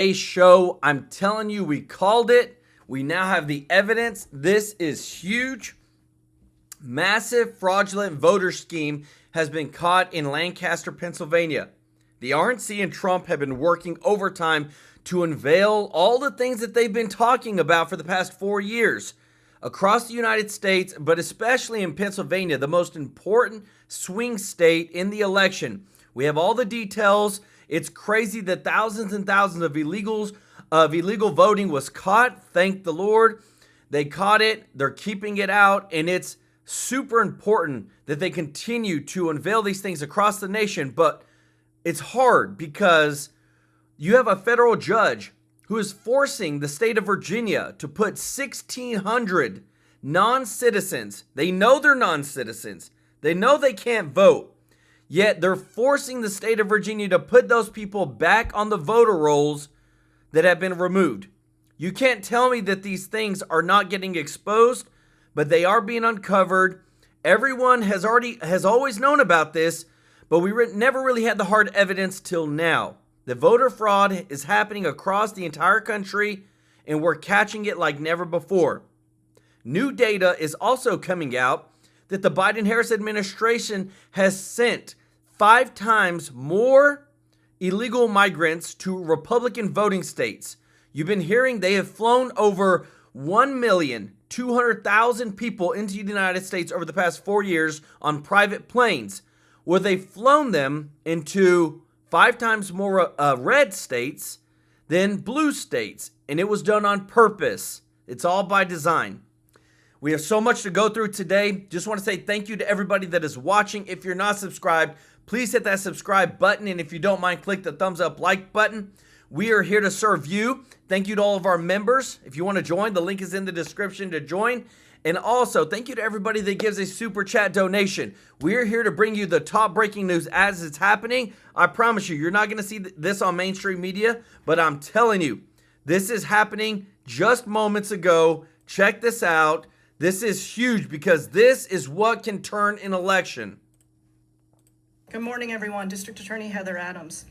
A show, I'm telling you, we called it. We now have the evidence. This is huge. Massive fraudulent voter scheme has been caught in Lancaster, Pennsylvania. The RNC and Trump have been working overtime to unveil all the things that they've been talking about for the past 4 years across the United States, but especially in Pennsylvania, the most important swing state in the election. We have all the details. It's crazy that thousands and thousands of illegal voting was caught. Thank the Lord. They caught it. They're keeping it out. And it's super important that they continue to unveil these things across the nation. But it's hard because you have a federal judge who is forcing the state of Virginia to put 1,600 non-citizens. They know they're non-citizens. They know they can't vote. Yet they're forcing the state of Virginia to put those people back on the voter rolls that have been removed. You can't tell me that these things are not getting exposed, but they are being uncovered. Everyone has always known about this, but we never really had the hard evidence till now. The voter fraud is happening across the entire country, and we're catching it like never before. New data is also coming out that the Biden-Harris administration has sent 5 times more illegal migrants to Republican voting states. You've been hearing they have flown over 1,200,000 people into the United States over the past 4 years on private planes, where they've flown them into 5 times more red states than blue states. And it was done on purpose. It's all by design. We have so much to go through today. Just want to say thank you to everybody that is watching. If you're not subscribed, please hit that subscribe button. And if you don't mind, click the thumbs up like button. We are here to serve you. Thank you to all of our members. If you want to join, the link is in the description to join. And also, thank you to everybody that gives a super chat donation. We're here to bring you the top breaking news as it's happening. I promise you, you're not going to see this on mainstream media, but I'm telling you, this is happening just moments ago. Check this out. This is huge because this is what can turn an election. Good morning, everyone. District Attorney Heather Adams.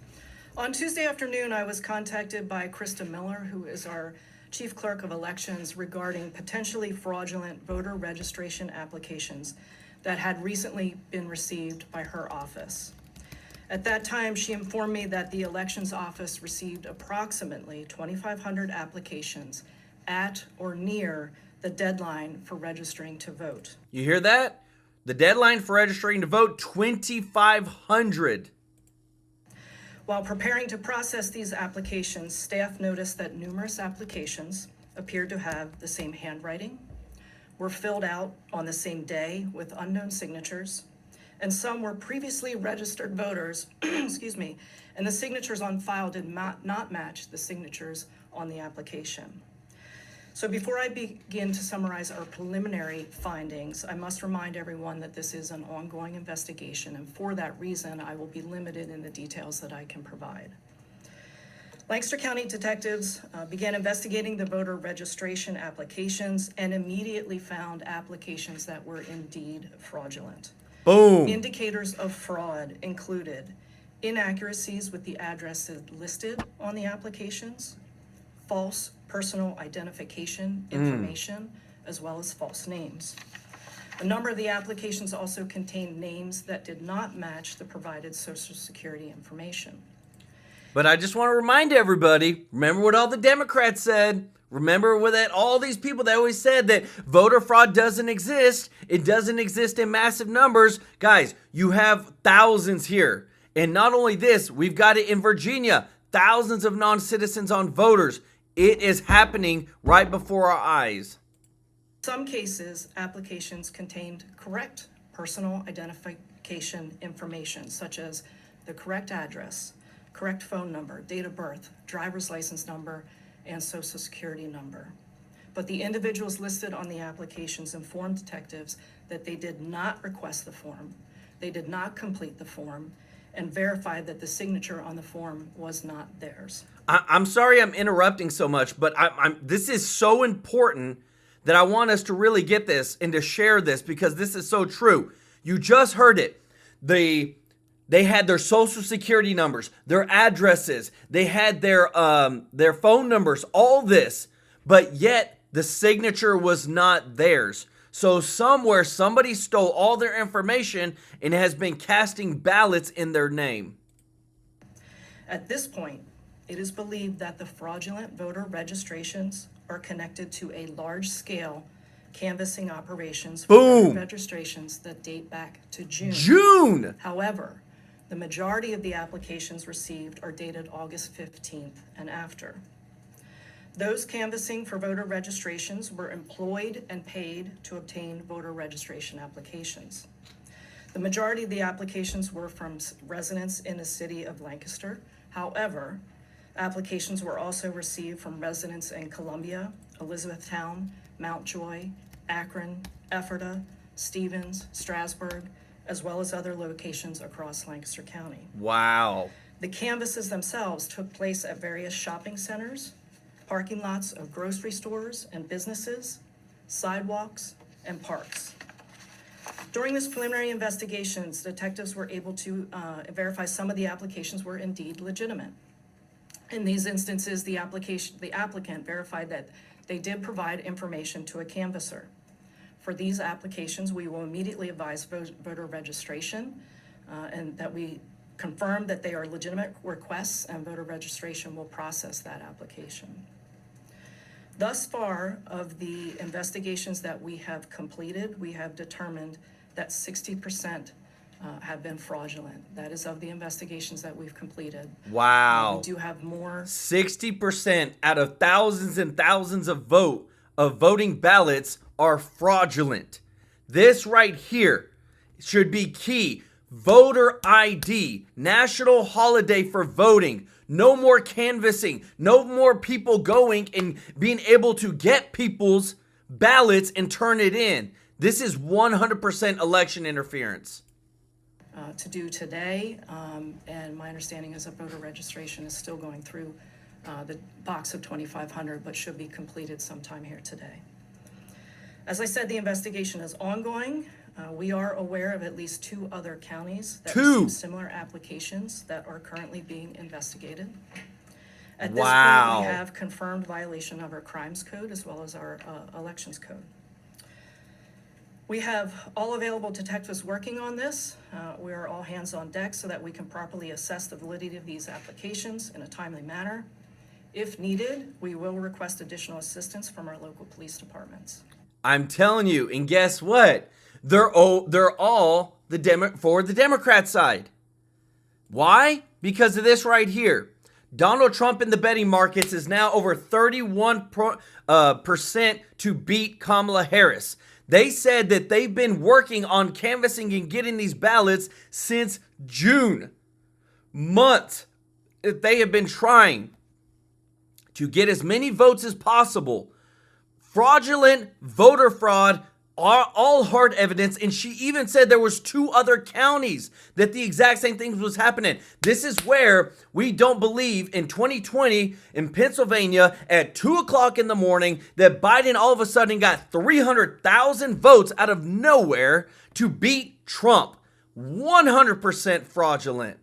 On Tuesday afternoon, I was contacted by Krista Miller, who is our Chief Clerk of Elections, regarding potentially fraudulent voter registration applications that had recently been received by her office. At that time, she informed me that the Elections Office received approximately 2,500 applications at or near the deadline for registering to vote. You hear that? The deadline for registering to vote, 2,500. While preparing to process these applications, staff noticed that numerous applications appeared to have the same handwriting, were filled out on the same day with unknown signatures, and some were previously registered voters, excuse me, and the signatures on file did not match the signatures on the application. So before I begin to summarize our preliminary findings, I must remind everyone that this is an ongoing investigation, and for that reason, I will be limited in the details that I can provide. Lancaster County detectives began investigating the voter registration applications and immediately found applications that were indeed fraudulent. Boom. Indicators of fraud included inaccuracies with the addresses listed on the applications, false personal identification information, as well as false names. A number of the applications also contained names that did not match the provided Social Security information. But I just want to remind everybody, remember what all the Democrats said. Remember that all these people that always said that voter fraud doesn't exist. It doesn't exist in massive numbers. Guys, you have thousands here. And not only this, we've got it in Virginia. Thousands of non-citizens on voters. It is happening right before our eyes. In some cases, applications contained correct personal identification information, such as the correct address, correct phone number, date of birth, driver's license number, and Social Security number. But the individuals listed on the applications informed detectives that they did not request the form, they did not complete the form, and verified that the signature on the form was not theirs. I'm sorry I'm interrupting so much, but this is so important that I want us to really get this and to share this because this is so true. You just heard it. The They had their social security numbers, their addresses, they had their phone numbers, all this, but yet the signature was not theirs. So somewhere somebody stole all their information and has been casting ballots in their name. At this point, it is believed that the fraudulent voter registrations are connected to a large-scale canvassing operations for voter registrations that date back to June. However, the majority of the applications received are dated August 15th and after. Those canvassing for voter registrations were employed and paid to obtain voter registration applications. The majority of the applications were from residents in the city of Lancaster. However, applications were also received from residents in Columbia, Elizabethtown, Mountjoy, Akron, Ephrata, Stevens, Strasburg, as well as other locations across Lancaster County. Wow. The canvasses themselves took place at various shopping centers, parking lots of grocery stores and businesses, sidewalks, and parks. During this preliminary investigations, detectives were able to verify some of the applications were indeed legitimate. In these instances, the applicant verified that they did provide information to a canvasser. For these applications, we will immediately advise voter registration and that we confirm that they are legitimate requests, and voter registration will process that application. Thus far, of the investigations that we have completed, we have determined that 60% have been fraudulent. That is of the investigations that we've completed. Wow. We do have more. 60% out of thousands and thousands of voting ballots are fraudulent. This right here should be key. Voter ID, national holiday for voting. No more canvassing. No more people going and being able to get people's ballots and turn it in. This is 100% election interference. To do today, and my understanding is that voter registration is still going through the box of 2,500, but should be completed sometime here today. As I said, the investigation is ongoing. We are aware of at least 2 other counties that received similar applications that are currently being investigated. At this point, we have confirmed violation of our crimes code as well as our elections code. We have all available detectives working on this. We are all hands on deck so that we can properly assess the validity of these applications in a timely manner. If needed, we will request additional assistance from our local police departments. I'm telling you, and guess what? They're all for the Democrat side. Why? Because of this right here. Donald Trump in the betting markets is now over 31% to beat Kamala Harris. They said that they've been working on canvassing and getting these ballots since June. Months. They have been trying to get as many votes as possible. Fraudulent voter fraud are all hard evidence, and she even said there was 2 other counties that the exact same thing was happening. This is where we don't believe in 2020 in Pennsylvania at 2 o'clock in the morning that Biden all of a sudden got 300,000 votes out of nowhere to beat Trump. 100% fraudulent.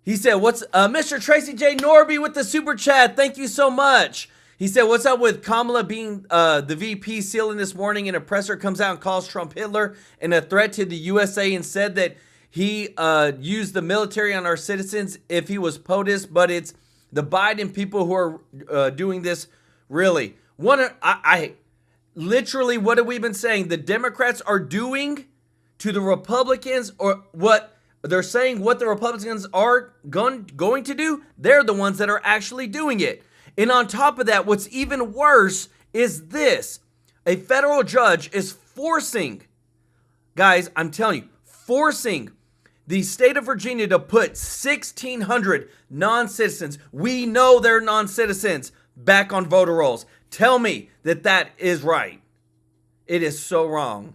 He said, what's Mr. Tracy J. Norby with the super chat? Thank you so much. He said, what's up with Kamala being the VP sealing this morning? An oppressor comes out and calls Trump Hitler and a threat to the USA and said that he used the military on our citizens if he was POTUS, but it's the Biden people who are doing this. Really. Literally, what have we been saying? The Democrats are doing to the Republicans, or what they're saying what the Republicans are going to do, they're the ones that are actually doing it. And on top of that, what's even worse is this. A federal judge is forcing, guys, I'm telling you, forcing the state of Virginia to put 1,600 non-citizens, we know they're non-citizens, back on voter rolls. Tell me that that is right. It is so wrong.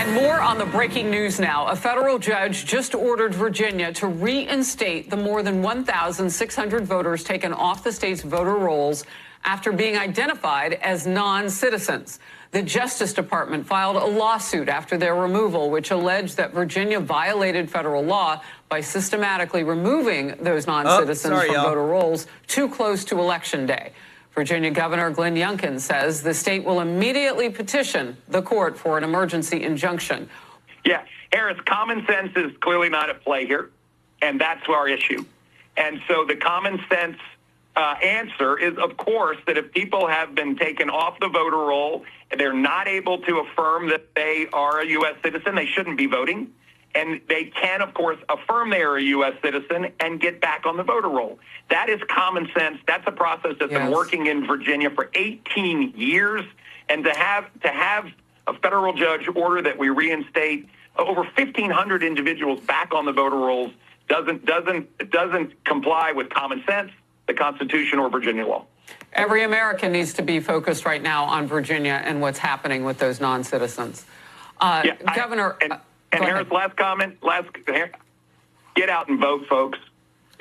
And more on the breaking news now. A federal judge just ordered Virginia to reinstate the more than 1,600 voters taken off the state's voter rolls after being identified as non-citizens. The Justice Department filed a lawsuit after their removal, which alleged that Virginia violated federal law by systematically removing those non-citizens from voter rolls too close to Election Day. Virginia Governor Glenn Youngkin says the state will immediately petition the court for an emergency injunction. Yeah, Harris, common sense is clearly not at play here, and that's our issue. And so the common sense answer is, of course, that if people have been taken off the voter roll and they're not able to affirm that they are a U.S. citizen, they shouldn't be voting. And they can, of course, affirm they are a U.S. citizen and get back on the voter roll. That is common sense. That's a process that's been working in Virginia for 18 years. And to have a federal judge order that we reinstate over 1,500 individuals back on the voter rolls doesn't comply with common sense, the Constitution, or Virginia law. Every American needs to be focused right now on Virginia and what's happening with those non-citizens. Governor... And Harris, last comment, get out and vote, folks.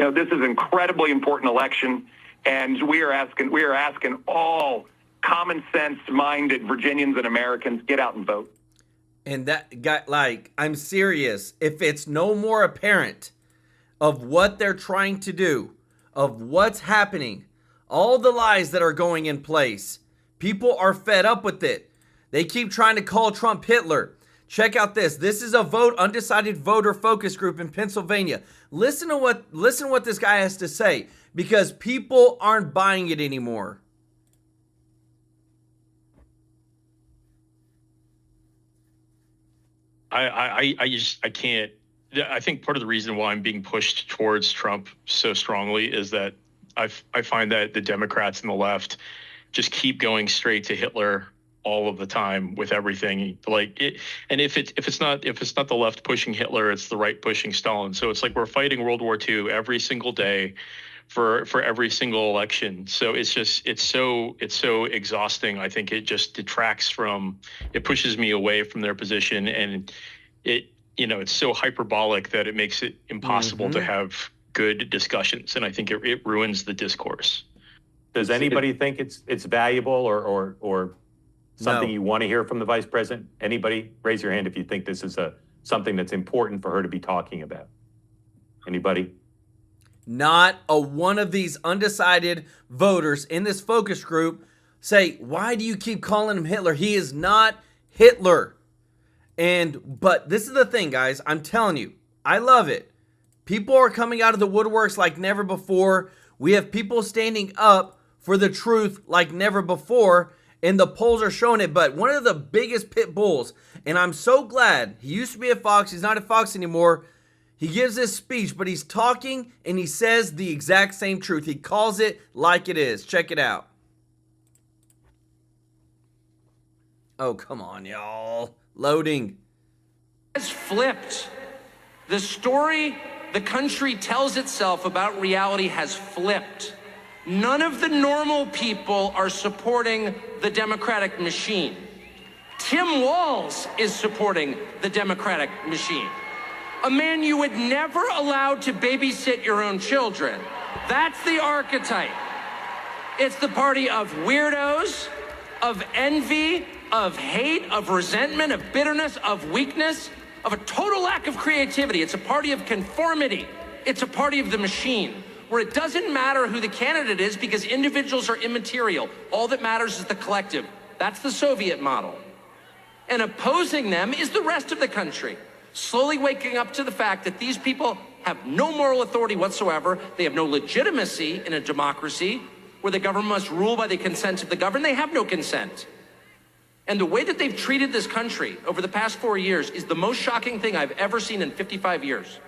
You know, this is an incredibly important election, and we are asking all common sense minded Virginians and Americans, get out and vote. And that got, like, I'm serious. If it's no more apparent of what they're trying to do, of what's happening, all the lies that are going in place, people are fed up with it. They keep trying to call Trump Hitler. Check out this. This is a undecided voter focus group in Pennsylvania. Listen to what this guy has to say, because people aren't buying it anymore. I can't. I think part of the reason why I'm being pushed towards Trump so strongly is that I find that the Democrats and the left just keep going straight to Hitler all of the time with everything. Like it, and if it's not the left pushing Hitler, it's the right pushing Stalin. So it's like we're fighting World War II every single day for every single election. So it's so exhausting. I think it just detracts from, it pushes me away from their position, and it's so hyperbolic that it makes it impossible to have good discussions, and I think it ruins the discourse. Does anybody think it's valuable or something you want to hear from the vice president? Anybody? Raise your hand if you think this is something that's important for her to be talking about. Anybody? Not a one of these undecided voters in this focus group say, why do you keep calling him Hitler? He is not Hitler. But this is the thing, guys. I'm telling you, I love it. People are coming out of the woodworks like never before. We have people standing up for the truth like never before. And the polls are showing it. But one of the biggest pit bulls, and I'm so glad, he used to be at Fox, he's not at Fox anymore. He gives this speech, but he's talking and he says the exact same truth. He calls it like it is. Check it out. Oh, come on, y'all. Loading. Has flipped. The story the country tells itself about reality has flipped. None of the normal people are supporting the Democratic machine. Tim Walz is supporting the Democratic machine. A man you would never allow to babysit your own children. That's the archetype. It's the party of weirdos, of envy, of hate, of resentment, of bitterness, of weakness, of a total lack of creativity. It's a party of conformity. It's a party of the machine, where it doesn't matter who the candidate is because individuals are immaterial. All that matters is the collective. That's the Soviet model. And opposing them is the rest of the country, slowly waking up to the fact that these people have no moral authority whatsoever. They have no legitimacy in a democracy where the government must rule by the consent of the governed. They have no consent. And the way that they've treated this country over the past 4 years is the most shocking thing I've ever seen in 55 years.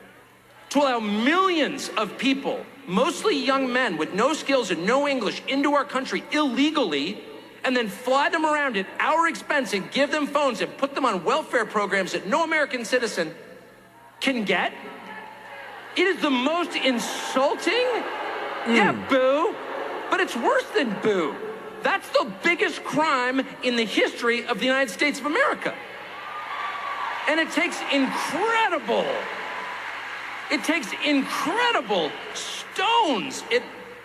To allow millions of people, mostly young men with no skills and no English, into our country illegally, and then fly them around at our expense and give them phones and put them on welfare programs that no American citizen can get. It is the most insulting. Yeah, boo. But it's worse than boo. That's the biggest crime in the history of the United States of America. And it takes incredible stones,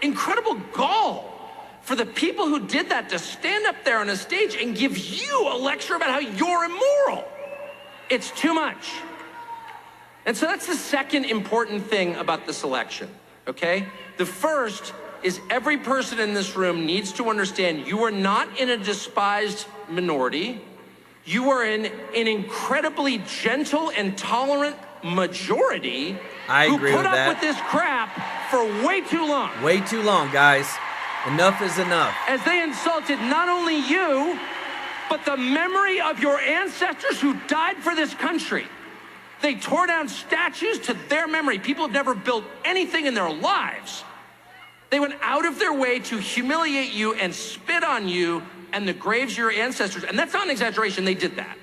incredible gall for the people who did that to stand up there on a stage and give you a lecture about how you're immoral. It's too much. And so that's the second important thing about this election, okay? The first is every person in this room needs to understand you are not in a despised minority. You are in an incredibly gentle and tolerant majority who put up with this crap for way too long. Way too long, guys. Enough is enough. As they insulted not only you, but the memory of your ancestors who died for this country. They tore down statues to their memory. People have never built anything in their lives. They went out of their way to humiliate you and spit on you and the graves of your ancestors. And that's not an exaggeration, they did that.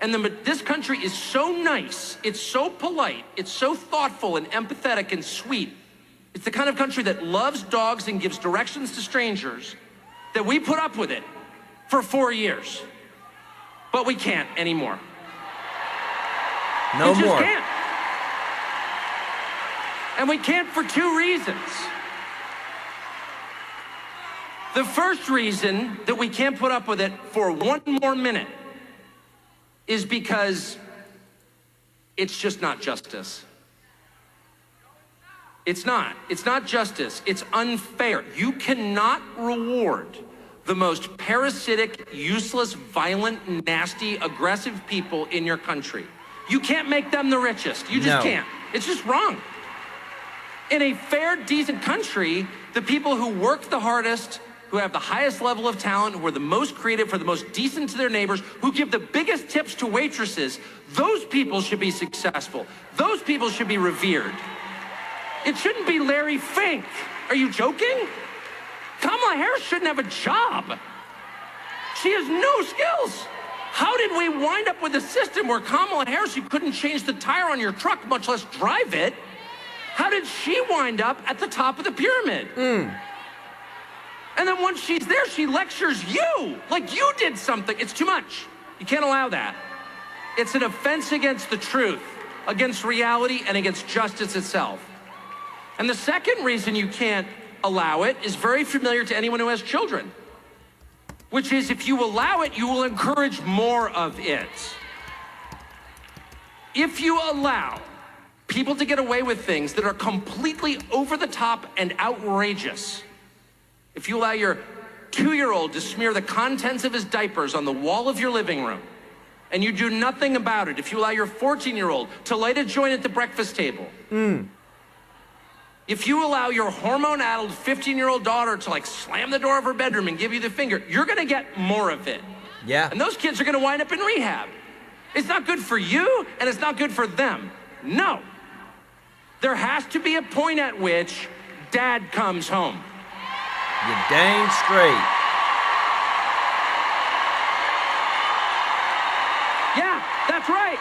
And this country is so nice, it's so polite, it's so thoughtful and empathetic and sweet. It's the kind of country that loves dogs and gives directions to strangers, that we put up with it for 4 years. But we can't anymore. No we just more. Can't. And we can't for two reasons. The first reason that we can't put up with it for one more minute is because it's just not justice. It's not. It's not justice. It's unfair. You cannot reward the most parasitic, useless, violent, nasty, aggressive people in your country. You can't make them the richest. You just can't. It's just wrong. In a fair, decent country, the people who work the hardest, who have the highest level of talent, who are the most creative, who are the most decent to their neighbors, who give the biggest tips to waitresses, those people should be successful. Those people should be revered. It shouldn't be Larry Fink. Are you joking? Kamala Harris shouldn't have a job. She has no skills. How did we wind up with a system where Kamala Harris, you couldn't change the tire on your truck, much less drive it? How did she wind up at the top of the pyramid? And then once she's there, she lectures you like you did something. It's too much. You can't allow that. It's an offense against the truth, against reality, and against justice itself. And the second reason you can't allow it is very familiar to anyone who has children, which is if you allow it, you will encourage more of it. If you allow people to get away with things that are completely over the top and outrageous, if you allow your 2-year-old to smear the contents of his diapers on the wall of your living room, and you do nothing about it, if you allow your 14-year-old to light a joint at the breakfast table, if you allow your hormone-addled 15-year-old daughter to like slam the door of her bedroom and give you the finger, you're gonna get more of it. Yeah. And those kids are gonna wind up in rehab. It's not good for you, and it's not good for them. No. There has to be a point at which dad comes home. You're dang straight. Yeah, that's right.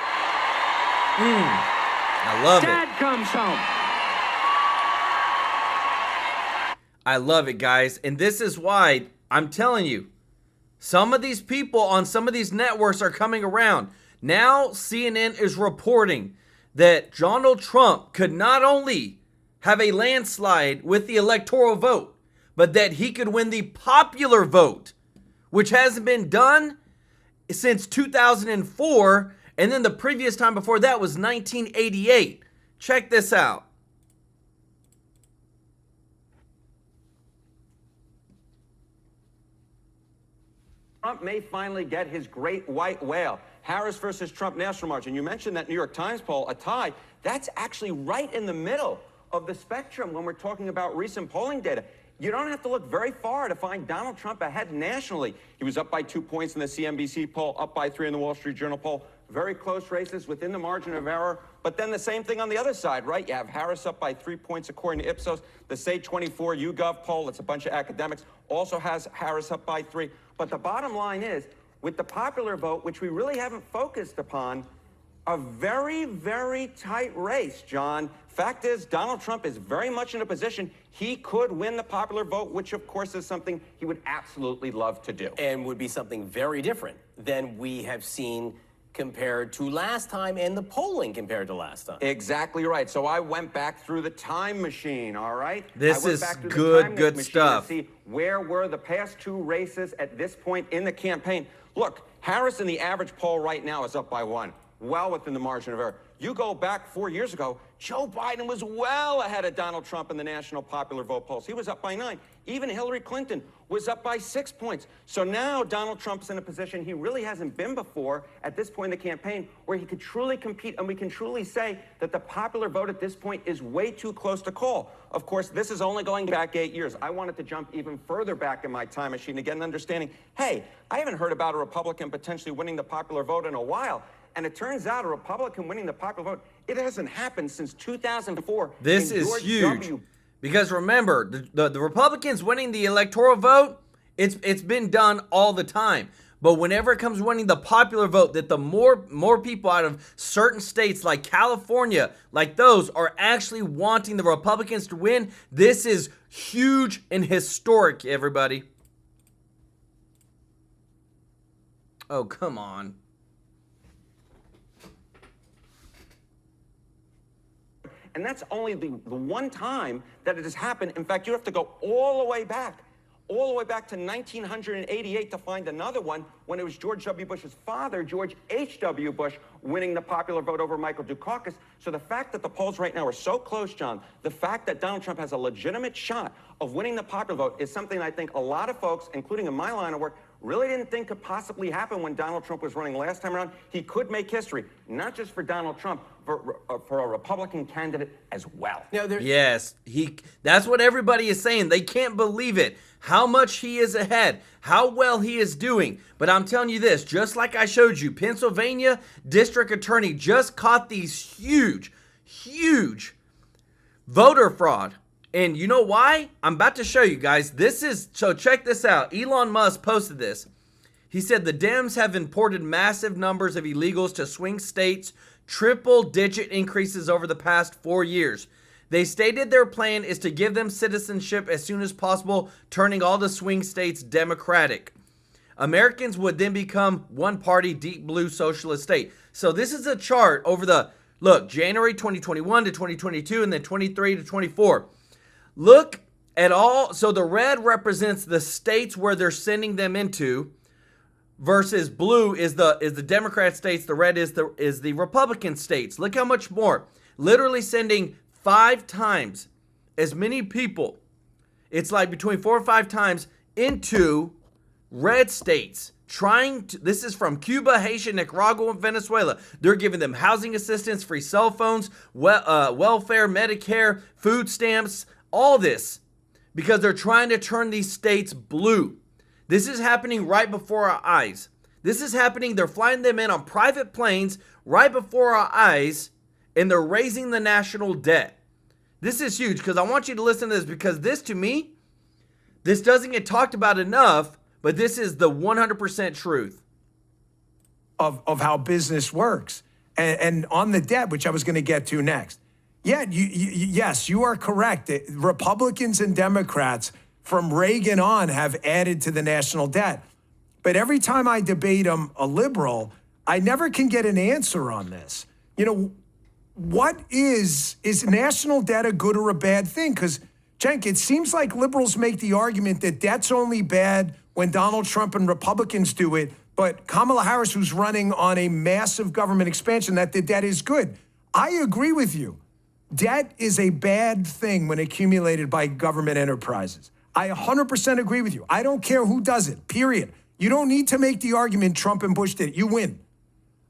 I love it. Dad comes home. I love it, guys. And this is why I'm telling you, some of these people on some of these networks are coming around. Now CNN is reporting that Donald Trump could not only have a landslide with the electoral vote, but that he could win the popular vote, which hasn't been done since 2004. And then the previous time before that was 1988. Check this out. Trump may finally get his great white whale. Harris versus Trump national margin. You mentioned that New York Times poll, a tie. That's actually right in the middle of the spectrum when we're talking about recent polling data. You don't have to look very far to find Donald Trump ahead nationally. He was up by 2 points in the CNBC poll, up by 3 in the Wall Street Journal poll. Very close races within the margin of error. But then the same thing on the other side, right? You have Harris up by 3 points according to Ipsos. The Say 24 YouGov poll, it's a bunch of academics, also has Harris up by 3. But the bottom line is, with the popular vote, which we really haven't focused upon, a very, very tight race, John. Fact is, Donald Trump is very much in a position he could win the popular vote, which of course is something he would absolutely love to do. And would be something very different than we have seen compared to last time and the polling compared to last time. Exactly right. So I went back through the time machine, all right? This I went is back through the good time machine stuff. To see where were the past two races at this point in the campaign. Look, Harris in the average poll right now is up by 1, well within the margin of error. You go back 4 years ago, Joe Biden was well ahead of Donald Trump in the national popular vote polls. He was up by 9. Even Hillary Clinton was up by 6 points. So now Donald Trump's in a position he really hasn't been before at this point in the campaign, where he could truly compete, and we can truly say that the popular vote at this point is way too close to call. Of course, this is only going back 8 years. I wanted to jump even further back in my time machine to get an understanding. Hey, I haven't heard about a Republican potentially winning the popular vote in a while. And it turns out a Republican winning the popular vote, it hasn't happened since 2004. This is huge. Because remember, the Republicans winning the electoral vote, it's been done all the time. But whenever it comes winning the popular vote, that the more people out of certain states like California, like those, are actually wanting the Republicans to win, this is huge and historic, everybody. Oh, come on. And that's only the one time that it has happened. In fact, you have to go all the way back to 1988 to find another one, when it was George W. Bush's father, George H.W. Bush, winning the popular vote over Michael Dukakis. So the fact that the polls right now are so close, John, the fact that Donald Trump has a legitimate shot of winning the popular vote is something I think a lot of folks, including in my line of work, really didn't think could possibly happen when Donald Trump was running last time around. He could make history, not just for Donald Trump, for a Republican candidate as well. Yes, that's what everybody is saying. They can't believe it. How much he is ahead, how well he is doing. But I'm telling you this, just like I showed you, Pennsylvania District Attorney just caught these huge voter fraud. And you know why? I'm about to show you guys. So check this out. Elon Musk posted this. He said the Dems have imported massive numbers of illegals to swing states, triple-digit increases over the past 4 years. They stated their plan is to give them citizenship as soon as possible, turning all the swing states Democratic. Americans would then become one-party deep blue socialist state. So this is a chart over January 2021 to 2022 and then 23 to 24. Look at all. So the red represents the states where they're sending them into, versus blue is the Democrat states. The red is the Republican states. Look how much more. Literally sending 5 times as many people. It's like between 4 or 5 times into red states. This is from Cuba, Haiti, Nicaragua, and Venezuela. They're giving them housing assistance, free cell phones, welfare, Medicare, food stamps, all this, because they're trying to turn these states blue. This is happening right before our eyes. This is happening. They're flying them in on private planes right before our eyes, and they're raising the national debt. This is huge, because I want you to listen to this, because this, to me, this doesn't get talked about enough, but this is the 100% truth. Of how business works. And on the debt, which I was going to get to next. Yeah, yes, you are correct. Republicans and Democrats from Reagan on have added to the national debt. But every time I debate a liberal, I never can get an answer on this. You know, what is national debt a good or a bad thing? Because, Cenk, it seems like liberals make the argument that debt's only bad when Donald Trump and Republicans do it, but Kamala Harris, who's running on a massive government expansion, that the debt is good. I agree with you. Debt is a bad thing when accumulated by government enterprises. I 100% agree with you. I don't care who does it, period. You don't need to make the argument Trump and Bush did it. You win.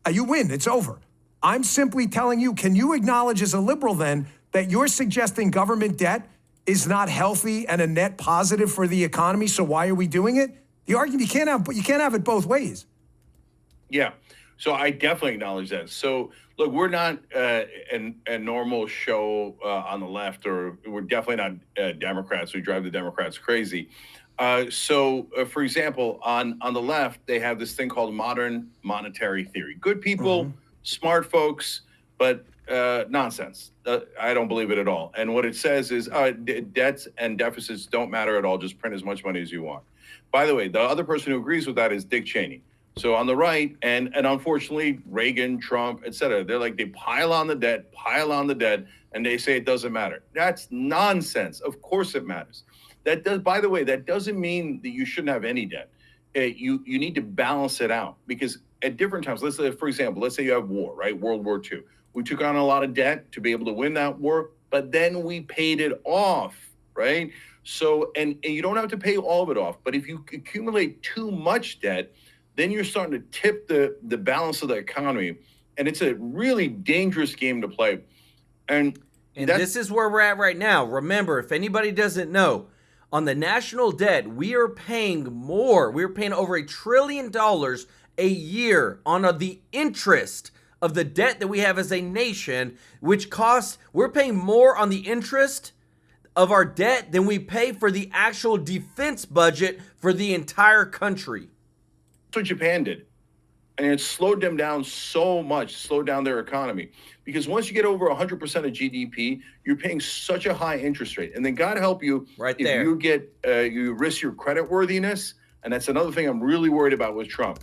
You win. It's over. I'm simply telling you, can you acknowledge as a liberal then that you're suggesting government debt is not healthy and a net positive for the economy, so why are we doing it? The argument, you can't have it both ways. Yeah. So I definitely acknowledge that. So look, we're not a normal show on the left, or we're definitely not Democrats. We drive the Democrats crazy. For example, on the left, they have this thing called modern monetary theory. Good people, smart folks, but nonsense. I don't believe it at all. And what it says is debts and deficits don't matter at all. Just print as much money as you want. By the way, the other person who agrees with that is Dick Cheney. So on the right, and unfortunately, Reagan, Trump, et cetera, they're like, they pile on the debt, and they say it doesn't matter. That's nonsense. Of course it matters. That does, by the way, that doesn't mean that you shouldn't have any debt. You need to balance it out, because at different times, let's say, for example, let's say you have war, right? World War II. We took on a lot of debt to be able to win that war, but then we paid it off, right? So, and you don't have to pay all of it off, but if you accumulate too much debt, then you're starting to tip the balance of the economy. And it's a really dangerous game to play. And this is where we're at right now. Remember, if anybody doesn't know, on the national debt, we are paying more. We're paying over $1 trillion a year on the interest of the debt that we have as a nation, which costs, we're paying more on the interest of our debt than we pay for the actual defense budget for the entire country. That's what Japan did. And it slowed them down so much, slowed down their economy. Because once you get over 100% of GDP, you're paying such a high interest rate. And then God help you, if you get, you risk your credit worthiness. And that's another thing I'm really worried about with Trump.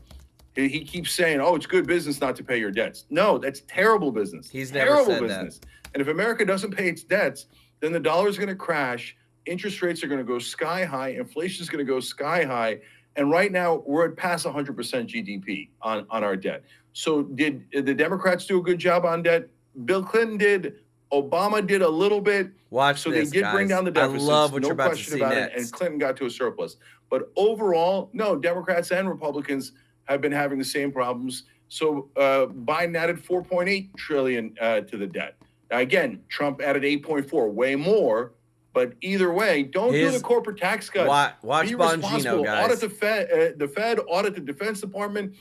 He keeps saying, oh, it's good business not to pay your debts. No, that's terrible business. He's never said business. That. And if America doesn't pay its debts, then the dollar is going to crash. Interest rates are going to go sky high. Inflation is going to go sky high. And right now, we're at past 100% GDP on our debt. So did the Democrats do a good job on debt? Bill Clinton did. Obama did a little bit. So they did bring down the deficit. I love what no you're about question to see about next. it. And Clinton got to a surplus. But overall, no, Democrats and Republicans have been having the same problems. So Biden added $4.8 trillion to the debt. Now, again, Trump added 8.4, way more. But either way, don't do the corporate tax cuts. Watch Be Bongino, responsible. guys. Audit the Fed, audit the Defense Department.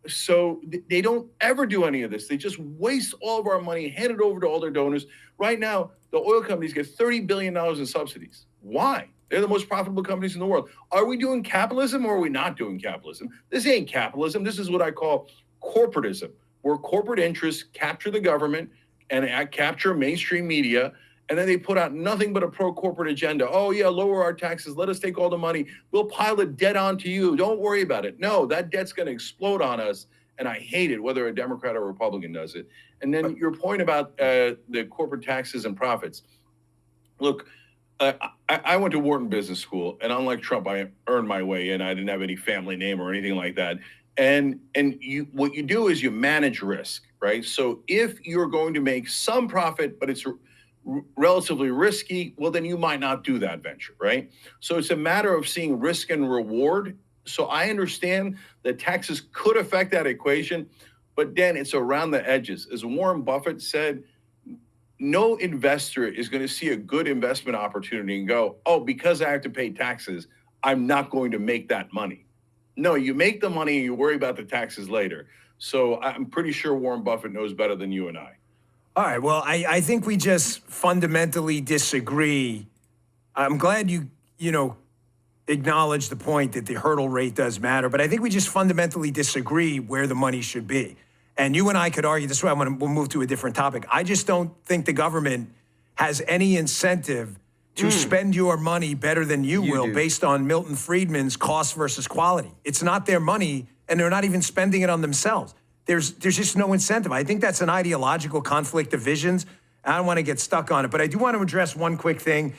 So they don't ever do any of this. They just waste all of our money, hand it over to all their donors. Right now, the oil companies get $30 billion in subsidies. Why? They're the most profitable companies in the world. Are we doing capitalism or are we not doing capitalism? This ain't capitalism. This is what I call corporatism, where corporate interests capture the government and capture mainstream media. And then they put out nothing but a pro-corporate agenda. Oh, yeah, lower our taxes. Let us take all the money. We'll pile the debt onto you. Don't worry about it. No, that debt's going to explode on us. And I hate it, whether a Democrat or Republican does it. And then your point about the corporate taxes and profits. Look, I went to Wharton Business School, and unlike Trump, I earned my way in. I didn't have any family name or anything like that. And what you do is you manage risk, right? So if you're going to make some profit, but it's relatively risky, well, then you might not do that venture, right? So it's a matter of seeing risk and reward. So I understand that taxes could affect that equation, but then it's around the edges. As Warren Buffett said, no investor is going to see a good investment opportunity and go, oh, because I have to pay taxes, I'm not going to make that money. No, you make the money and you worry about the taxes later. So I'm pretty sure Warren Buffett knows better than you and I. All right. Well, I think we just fundamentally disagree. I'm glad you acknowledge the point that the hurdle rate does matter, but I think we just fundamentally disagree where the money should be. And you and I could argue this way. We'll move to a different topic. I just don't think the government has any incentive to spend your money better than you will based on Milton Friedman's cost versus quality. It's not their money, and they're not even spending it on themselves. There's just no incentive. I think that's an ideological conflict of visions. I don't want to get stuck on it, but I do want to address one quick thing.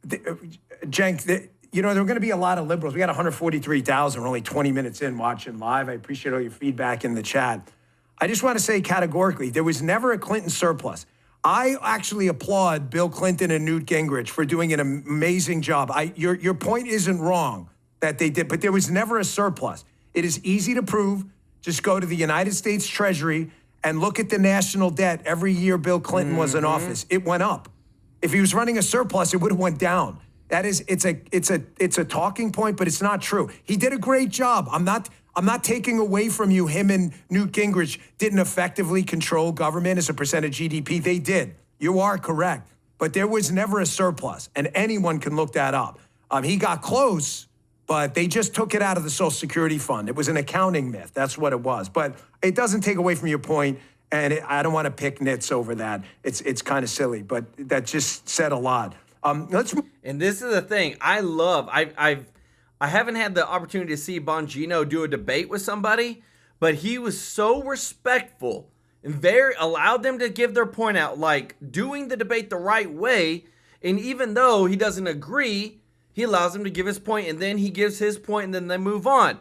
Cenk, there are going to be a lot of liberals. We got 143,000. We're only 20 minutes in watching live. I appreciate all your feedback in the chat. I just want to say categorically, there was never a Clinton surplus. I actually applaud Bill Clinton and Newt Gingrich for doing an amazing job. Your point isn't wrong that they did, but there was never a surplus. It is easy to prove. Just go to the United States Treasury and look at the national debt every year Bill Clinton was in office. It went up. If he was running a surplus, it would have went down. That is, it's a talking point, but it's not true. He did a great job. I'm not taking away from you. Him and Newt Gingrich didn't effectively control government as a percent of GDP. They did. You are correct. But there was never a surplus, and anyone can look that up. He got close, but they just took it out of the Social Security fund. It was an accounting myth. That's what it was. But it doesn't take away from your point, and I don't want to pick nits over that. It's kind of silly, but that just said a lot. And this is the thing I love. I haven't had the opportunity to see Bongino do a debate with somebody, but he was so respectful and very allowed them to give their point out, like doing the debate the right way. And even though he doesn't agree, he allows them to give his point, and then he gives his point, and then they move on.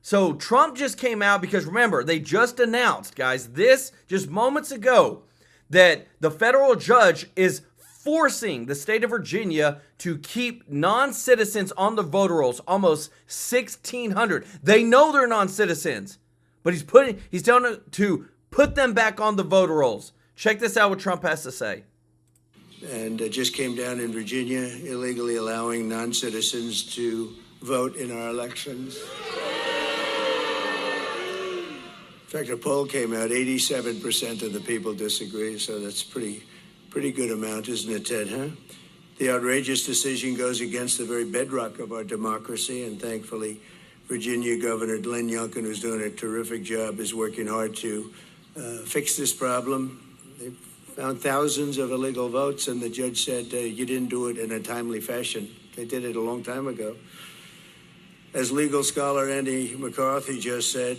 So Trump just came out because, remember, they just announced, guys, this just moments ago, that the federal judge is forcing the state of Virginia to keep non-citizens on the voter rolls, almost 1,600. They know they're non-citizens, but he's telling them to put them back on the voter rolls. Check this out, what Trump has to say. And it just came down in Virginia, illegally allowing non-citizens to vote in our elections. In fact, a poll came out, 87% of the people disagree, so that's pretty good amount, isn't it, Ted, huh? The outrageous decision goes against the very bedrock of our democracy, and thankfully, Virginia Governor Glenn Youngkin, who's doing a terrific job, is working hard to fix this problem. They found thousands of illegal votes, and the judge said, you didn't do it in a timely fashion. They did it a long time ago. As legal scholar Andy McCarthy just said,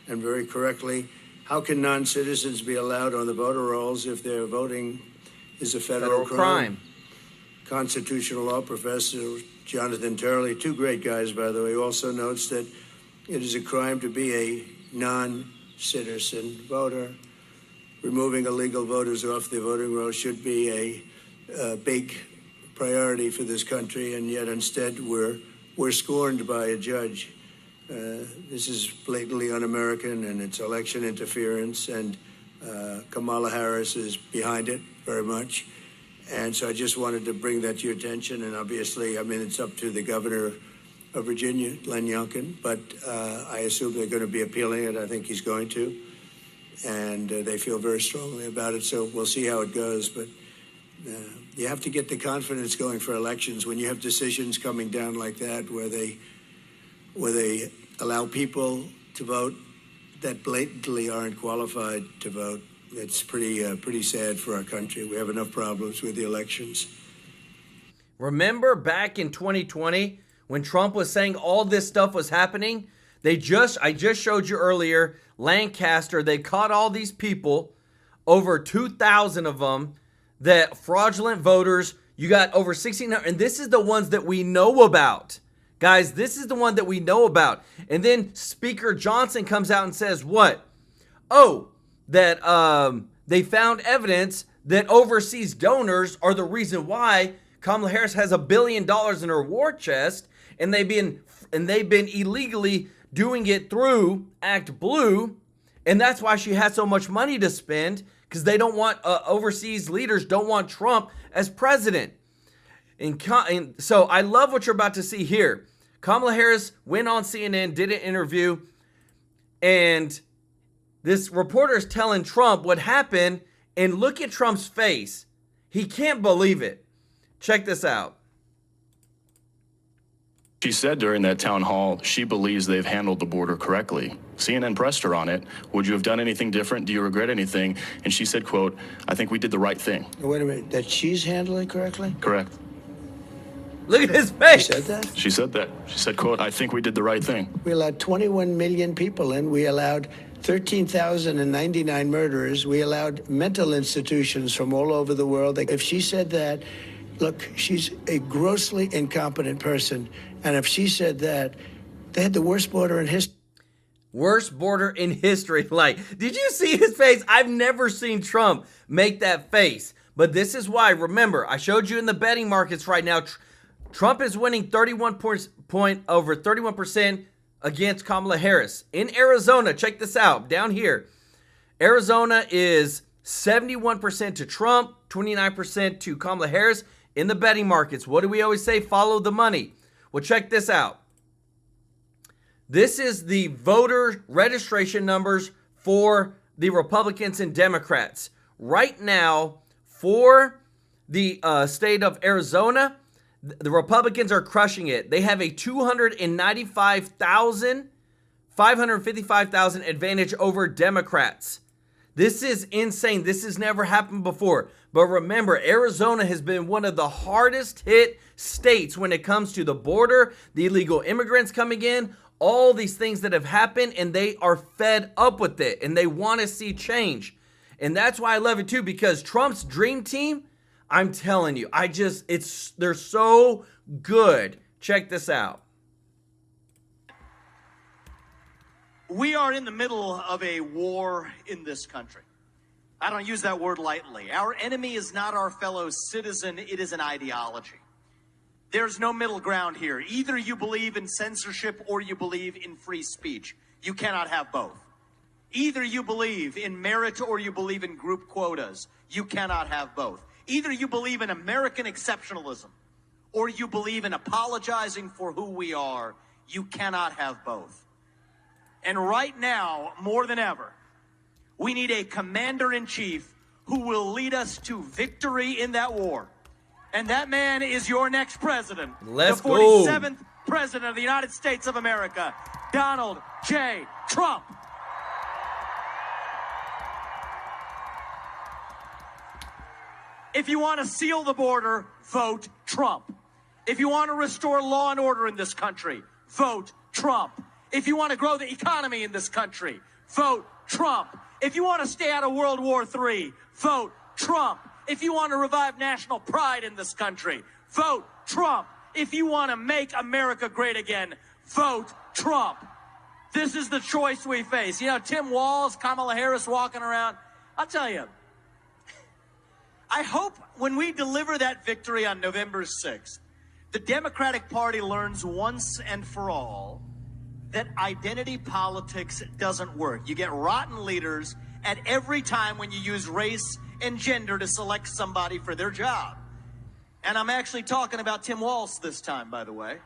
and very correctly, how can non-citizens be allowed on the voter rolls if their voting is a federal crime? Constitutional law professor Jonathan Turley, two great guys, by the way, also notes that it is a crime to be a non-citizen voter. Removing illegal voters off the voting roll should be a big priority for this country, and yet instead we're scorned by a judge. This is blatantly un-American, and it's election interference, and Kamala Harris is behind it very much. And so I just wanted to bring that to your attention, and obviously, I mean, it's up to the governor of Virginia, Glenn Youngkin, but I assume they're going to be appealing it. I think he's going to, and they feel very strongly about it, so we'll see how it goes. But you have to get the confidence going for elections when you have decisions coming down like that, where they allow people to vote that blatantly aren't qualified to vote. It's pretty sad for our country. We have enough problems with the elections. Remember back in 2020 when Trump was saying all this stuff was happening? I just showed you earlier, Lancaster, they caught all these people, over 2,000 of them, that fraudulent voters. You got over 1,600, and this is the ones that we know about. Guys, this is the one that we know about. And then Speaker Johnson comes out and says what? Oh, that they found evidence that overseas donors are the reason why Kamala Harris has $1 billion in her war chest, and they've been illegally doing it through Act Blue, and that's why she has so much money to spend, because they don't want overseas leaders don't want Trump as president. And so I love what you're about to see here. Kamala Harris went on CNN, did an interview, and this reporter is telling Trump what happened, and look at Trump's face. He can't believe it. Check this out. She said during that town hall she believes they've handled the border correctly. CNN pressed her on it. Would you have done anything different? Do you regret anything? And she said, quote, I think we did the right thing. Wait a minute, that she's handling correctly? Correct. Look at his face. She said that? She said that. She said, quote, I think we did the right thing. We allowed 21 million people in. We allowed 13,099 murderers. We allowed mental institutions from all over the world. If she said that, look, she's a grossly incompetent person. And if she said that, they had the worst border in history. Worst border in history. Like, did you see his face? I've never seen Trump make that face. But this is why, remember, I showed you in the betting markets right now, Trump is winning 31% against Kamala Harris. In Arizona, check this out, down here. Arizona is 71% to Trump, 29% to Kamala Harris. In the betting markets, what do we always say? Follow the money. Well, check this out. This is the voter registration numbers for the Republicans and Democrats. Right now, for the state of Arizona, the Republicans are crushing it. They have a 555,000 advantage over Democrats. This is insane. This has never happened before. But remember, Arizona has been one of the hardest hit states when it comes to the border, the illegal immigrants coming in, all these things that have happened, and they are fed up with it, and they want to see change. And that's why I love it too, because Trump's dream team, I'm telling you, they're so good. Check this out. We are in the middle of a war in this country. I don't use that word lightly. Our enemy is not our fellow citizen, it is an ideology. There's no middle ground here. Either you believe in censorship or you believe in free speech. You cannot have both. Either you believe in merit or you believe in group quotas. You cannot have both. Either you believe in American exceptionalism or you believe in apologizing for who we are. You cannot have both. And right now, more than ever, we need a commander-in-chief who will lead us to victory in that war. And that man is your next president. Let's the go. 47th president of the United States of America, Donald J. Trump. If you want to seal the border, vote Trump. If you want to restore law and order in this country, vote Trump. If you want to grow the economy in this country, vote Trump. If you want to stay out of World War III, vote Trump. If you want to revive national pride in this country, vote Trump. If you want to make America great again, vote Trump. This is the choice we face. You know, Tim Walz, Kamala Harris walking around. I'll tell you, I hope when we deliver that victory on November 6th, the Democratic Party learns once and for all that identity politics doesn't work. You get rotten leaders at every time when you use race and gender to select somebody for their job. And I'm actually talking about Tim Walz this time, by the way.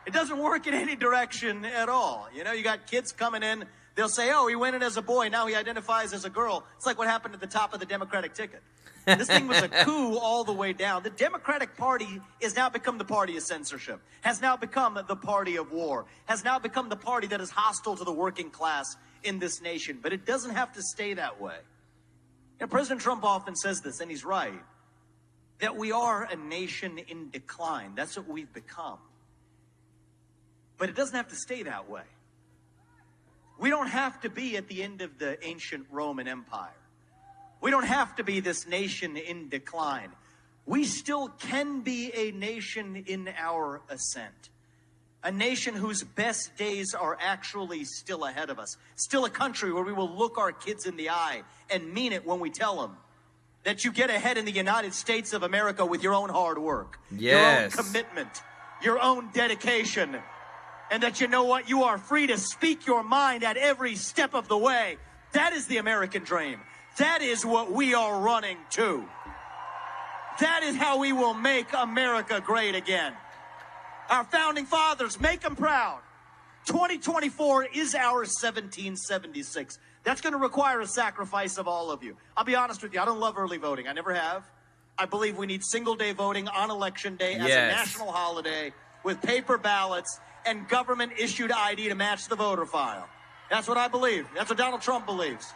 It doesn't work in any direction at all. You know, you got kids coming in, they'll say, oh, he went in as a boy, now he identifies as a girl. It's like what happened at the top of the Democratic ticket. This thing was a coup all the way down. The Democratic Party has now become the party of censorship, has now become the party of war, has now become the party that is hostile to the working class in this nation. But it doesn't have to stay that way. And President Trump often says this, and he's right, that we are a nation in decline. That's what we've become. But it doesn't have to stay that way. We don't have to be at the end of the ancient Roman Empire. We don't have to be this nation in decline. We still can be a nation in our ascent. A nation whose best days are actually still ahead of us. Still a country where we will look our kids in the eye and mean it when we tell them that you get ahead in the United States of America with your own hard work, your own commitment, your own dedication, and that you know what? You are free to speak your mind at every step of the way. That is the American dream. That is what we are running to. That is how we will make America great again. Our founding fathers, make them proud. 2024 is our 1776. That's going to require a sacrifice of all of you. I'll be honest with you, I don't love early voting. I never have. I believe we need single-day voting on Election Day as a national holiday with paper ballots and government-issued ID to match the voter file. That's what I believe. That's what Donald Trump believes.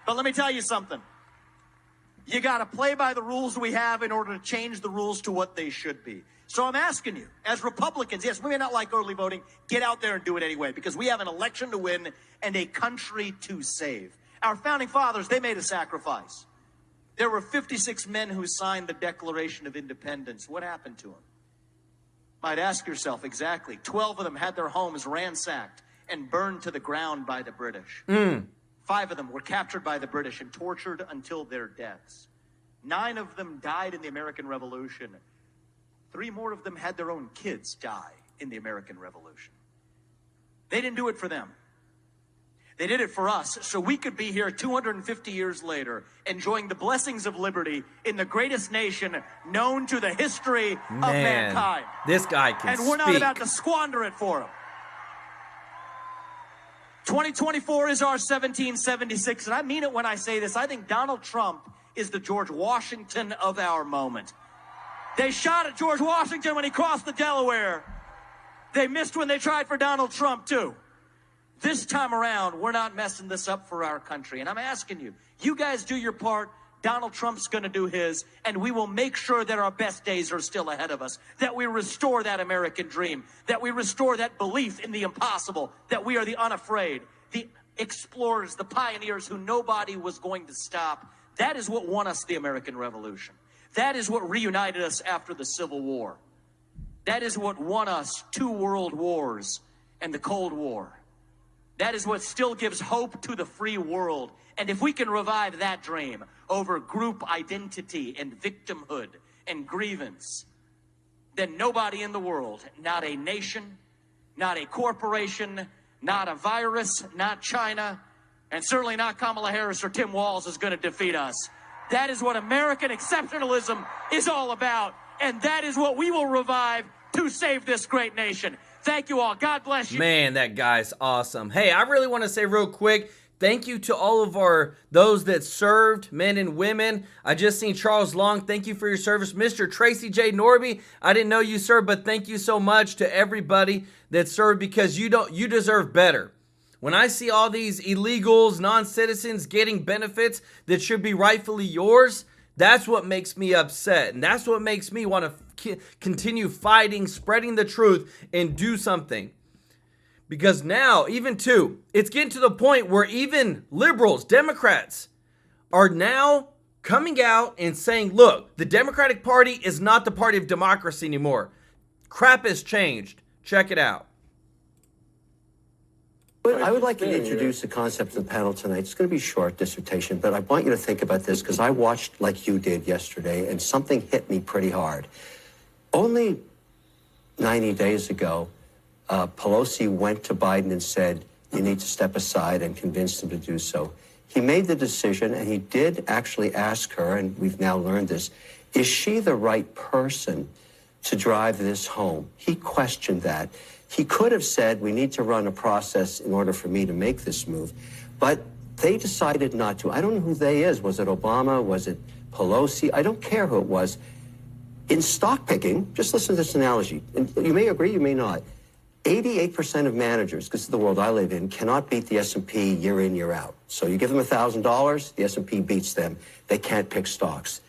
But let me tell you something. You got to play by the rules we have in order to change the rules to what they should be. So I'm asking you, as Republicans, yes, we may not like early voting, get out there and do it anyway, because we have an election to win and a country to save. Our founding fathers, they made a sacrifice. There were 56 men who signed the Declaration of Independence. What happened to them? Might ask yourself exactly. 12 of them had their homes ransacked and burned to the ground by the British. 5 of them were captured by the British and tortured until their deaths. 9 of them died in the American Revolution. 3 more of them had their own kids die in the American Revolution. They didn't do it for them. They did it for us, so we could be here 250 years later, enjoying the blessings of liberty in the greatest nation known to the history of mankind. This guy can And we're not about to squander it for him. 2024 is our 1776, and I mean it when I say this. I think Donald Trump is the George Washington of our moment. They shot at George Washington when he crossed the Delaware. They missed when they tried for Donald Trump, too. This time around, we're not messing this up for our country. And I'm asking you, you guys do your part, Donald Trump's going to do his, and we will make sure that our best days are still ahead of us, that we restore that American dream, that we restore that belief in the impossible, that we are the unafraid, the explorers, the pioneers who nobody was going to stop. That is what won us the American Revolution. That is what reunited us after the Civil War. That is what won us 2 world wars and the Cold War. That is what still gives hope to the free world. And if we can revive that dream over group identity and victimhood and grievance, then nobody in the world, not a nation, not a corporation, not a virus, not China, and certainly not Kamala Harris or Tim Walz is going to defeat us. That is what American exceptionalism is all about. And that is what we will revive to save this great nation. Thank you all. God bless you. Man, that guy's awesome. Hey, I really want to say real quick, thank you to all of those that served, men and women. I just seen Charles Long. Thank you for your service. Mr. Tracy J. Norby, I didn't know you served, but thank you so much to everybody that served, because you deserve better. When I see all these illegals, non-citizens getting benefits that should be rightfully yours, that's what makes me upset. And that's what makes me want to continue fighting, spreading the truth, and do something. Because now, it's getting to the point where even liberals, Democrats, are now coming out and saying, look, the Democratic Party is not the party of democracy anymore. Crap has changed. Check it out. I would like to introduce the concept of the panel tonight. It's going to be a short dissertation, but I want you to think about this, because I watched like you did yesterday, and something hit me pretty hard. Only 90 days ago, Pelosi went to Biden and said, you need to step aside, and convinced him to do so. He made the decision, and he did actually ask her, and we've now learned this, is she the right person to drive this home? He questioned that. He could have said, we need to run a process in order for me to make this move. But they decided not to. I don't know who they is. Was it Obama? Was it Pelosi? I don't care who it was. In stock picking, just listen to this analogy. And you may agree, you may not. 88% of managers, because this is the world I live in, cannot beat the S&P year in, year out. So you give them $1,000, the S&P beats them. They can't pick stocks.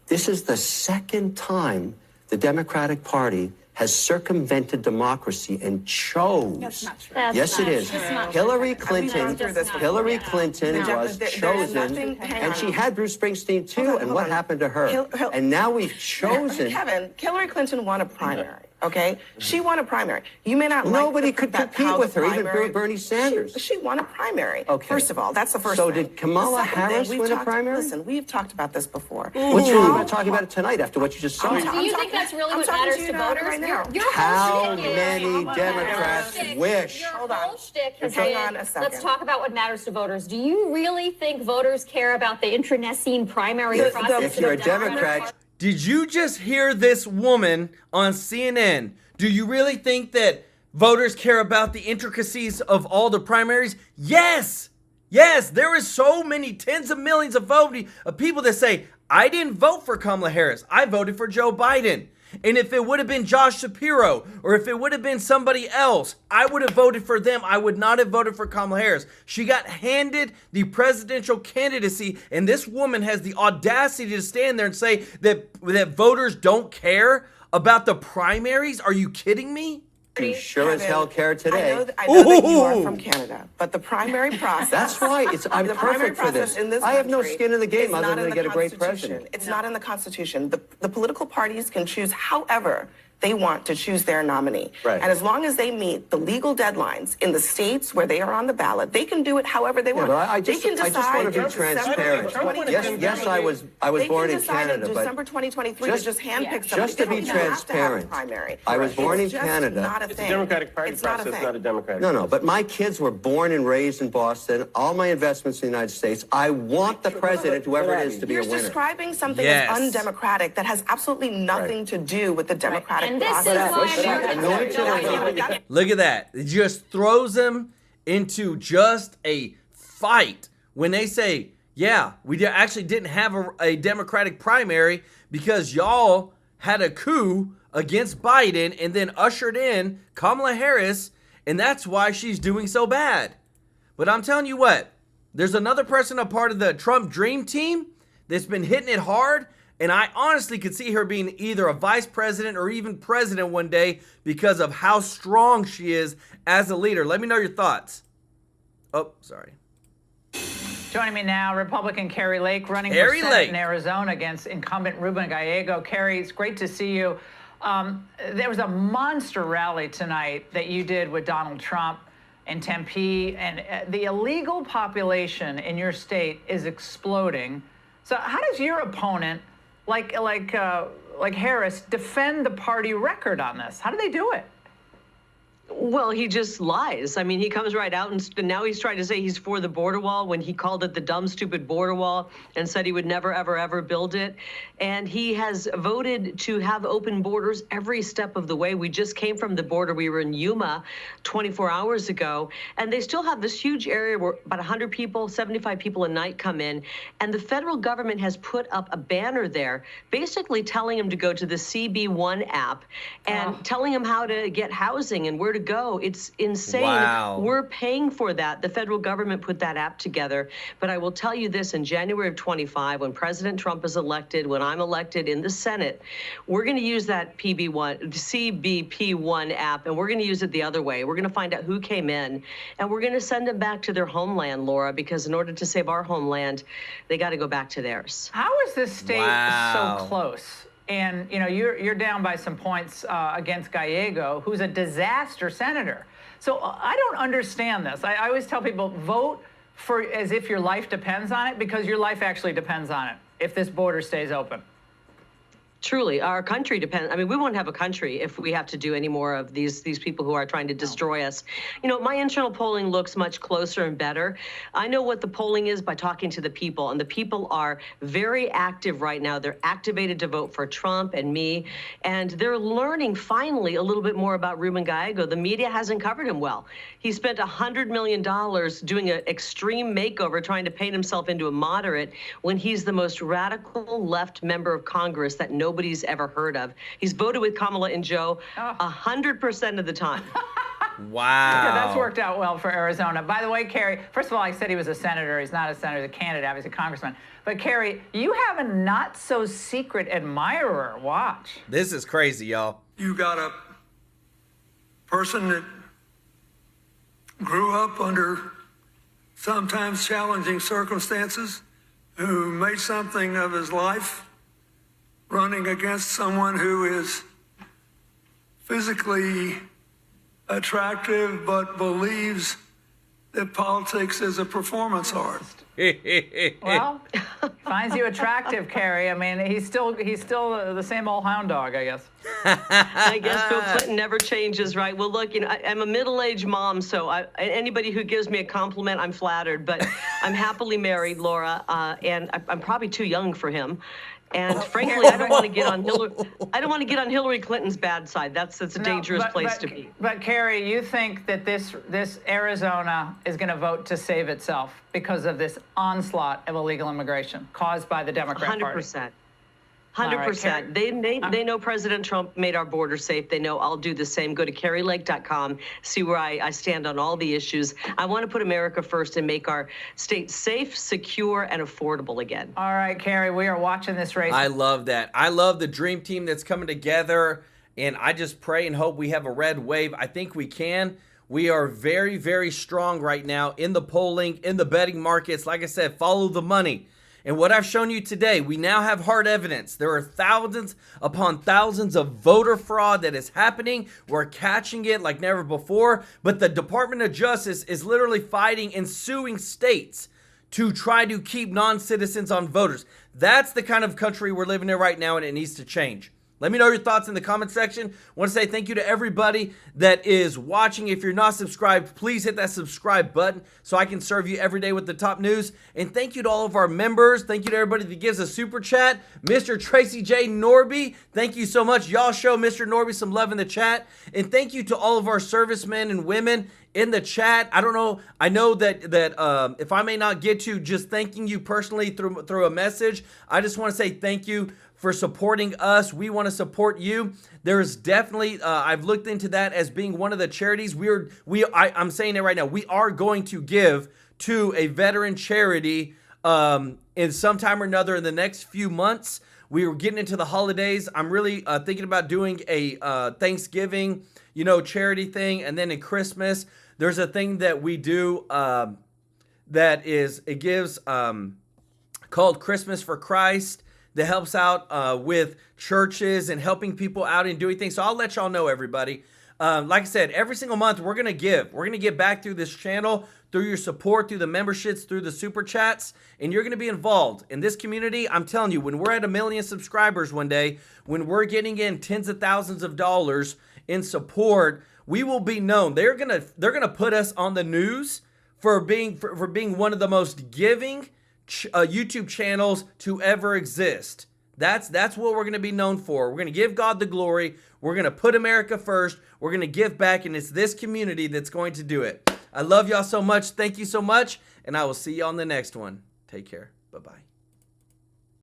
This is the second time the Democratic Party has circumvented democracy and chose. That's not true. Yes, it is. Hillary Clinton was chosen, and she had Bruce Springsteen too. And what happened to her? And now we've chosen. Kevin, Hillary Clinton won a primary. Okay, she won a primary. You may not. Nobody could compete with her, even Bernie Sanders. She won a primary. Okay. First of all, that's the first. So thing. did Kamala Harris win a primary? Listen, we've talked about this before. What's wrong about talking about it tonight after what you just saw? Do you think that's really what matters to voters? Right now. How many Democrats wish? Hold on. Hang on a second. Let's talk about what matters to voters. Do you really think voters care about the internecine primary process? If you're a Democrat. Did you just hear this woman on CNN? Do you really think that voters care about the intricacies of all the primaries? Yes. Yes, there is so many tens of millions of people that say, I didn't vote for Kamala Harris. I voted for Joe Biden. And if it would have been Josh Shapiro, or if it would have been somebody else, I would have voted for them. I would not have voted for Kamala Harris. She got handed the presidential candidacy, and this woman has the audacity to stand there and say that voters don't care about the primaries? Are you kidding me? You sure as hell care today. I know that you are from Canada, but the primary process. That's why I'm perfect for this. I have no skin in the game other than to get a great president. It's not in the Constitution. The political parties can choose however they want to choose their nominee. Right. And as long as they meet the legal deadlines in the states where they are on the ballot, they can do it however they want. I just want to be transparent. Yes, I was born in Canada, but December 2023 to just handpick somebody. Just to be transparent, I was born in Canada. It's a Democratic Party process, not a Democratic. No, but my kids were born and raised in Boston. All my investments in the United States. I want the president, whoever it is, to be a winner. You're describing something as undemocratic that has absolutely nothing to do with the Democratic process. Look at that. It just throws them into just a fight when they say, yeah, we actually didn't have a Democratic primary because y'all had a coup against Biden and then ushered in Kamala Harris, and that's why she's doing so bad. But I'm telling you what, there's another person, a part of the Trump Dream Team, that's been hitting it hard. And I honestly could see her being either a vice president or even president one day because of how strong she is as a leader. Let me know your thoughts. Oh, sorry. Joining me now, Republican Carrie Lake running for Senate in Arizona against incumbent Ruben Gallego. Carrie, it's great to see you. There was a monster rally tonight that you did with Donald Trump in Tempe, and the illegal population in your state is exploding. So how does your opponent, like Harris, defend the party record on this? How do they do it? Well, he just lies. I mean, he comes right out and now he's trying to say he's for the border wall when he called it the dumb, stupid border wall and said he would never, ever, ever build it. And he has voted to have open borders every step of the way. We just came from the border. We were in Yuma 24 hours ago, and they still have this huge area where about 100 people, 75 people a night come in. And the federal government has put up a banner there, basically telling him to go to the CB1 app and telling him how to get housing and where to go. It's insane. Wow. We're paying for that. The federal government put that app together. But I will tell you this, in January of 25, when President Trump is elected, when I'm elected in the Senate, we're going to use that CBP1 app, and we're going to use it the other way. We're going to find out who came in, and we're going to send them back to their homeland, Laura, because in order to save our homeland, they got to go back to theirs. How is this state so close? And, you know, you're down by some points against Gallego, who's a disaster senator. So I don't understand this. I always tell people, vote for as if your life depends on it, because your life actually depends on it if this border stays open. Truly, our country depends. I mean, we won't have a country if we have to do any more of these people who are trying to destroy us. You know, my internal polling looks much closer and better. I know what the polling is by talking to the people, and the people are very active right now. They're activated to vote for Trump and me, and they're learning finally a little bit more about Ruben Gallego. The media hasn't covered him well. He spent $100 million doing an extreme makeover, trying to paint himself into a moderate, when he's the most radical left member of Congress that nobody's ever heard of. He's voted with Kamala and Joe 100% of the time. Wow. Yeah, that's worked out well for Arizona. By the way, Carrie, first of all, I said he was a senator. He's not a senator, he's a candidate, he's a congressman. But Carrie, you have a not so secret admirer. Watch. This is crazy, y'all. You got a person that grew up under sometimes challenging circumstances, who made something of his life running against someone who is physically attractive but believes that politics is a performance art. Well, finds you attractive, Carrie. I mean, he's still the same old hound dog, I guess. I guess Bill Clinton never changes, right? Well, look, you know, I'm a middle-aged mom, so anybody who gives me a compliment, I'm flattered. But I'm happily married, Laura, and I'm probably too young for him. And frankly, I don't want to get on Hillary Clinton's bad side. That's a dangerous place to be. But Carrie, you think that this Arizona is going to vote to save itself because of this onslaught of illegal immigration caused by the Democrat Party? 100%. 100%. They know President Trump made our border safe. They know I'll do the same. Go to carrielake.com, see where I stand on all the issues. I want to put America first and make our state safe, secure, and affordable again. All right, Carrie, we are watching this race. I love that. I love the dream team that's coming together, and I just pray and hope we have a red wave. I think we can. We are very, very strong right now in the polling, in the betting markets. Like I said, follow the money. And what I've shown you today, we now have hard evidence. There are thousands upon thousands of voter fraud that is happening. We're catching it like never before. But the Department of Justice is literally fighting and suing states to try to keep non-citizens on voters. That's the kind of country we're living in right now, and it needs to change. Let me know your thoughts in the comment section. I want to say thank you to everybody that is watching. If you're not subscribed, please hit that subscribe button so I can serve you every day with the top news. And thank you to all of our members. Thank you to everybody that gives a super chat. Mr. Tracy J. Norby, thank you so much. Y'all show Mr. Norby some love in the chat. And thank you to all of our servicemen and women in the chat. I don't know. I know that if I may not get to just thanking you personally through a message, I just want to say thank you for supporting us. We want to support you. There's definitely, I've looked into that as being one of the charities. I'm saying it right now. We are going to give to a veteran charity in some time or another in the next few months. We are getting into the holidays. I'm really thinking about doing a Thanksgiving, charity thing. And then in Christmas, there's a thing that we do it gives called Christmas for Christ that helps out with churches and helping people out and doing things. So I'll let y'all know, everybody. Like I said, every single month we're going to give. We're going to give back through this channel, through your support, through the memberships, through the super chats, and you're going to be involved in this community. I'm telling you, when we're at 1 million subscribers one day, when we're getting in tens of thousands of dollars in support, we will be known. They're gonna put us on the news for being one of the most giving YouTube channels to ever exist. That's what we're going to be known for. We're going to give God the glory. We're going to put America first. We're going to give back, and it's this community that's going to do it. I love y'all so much. Thank you so much, and I will see you on the next one. Take care. Bye-bye.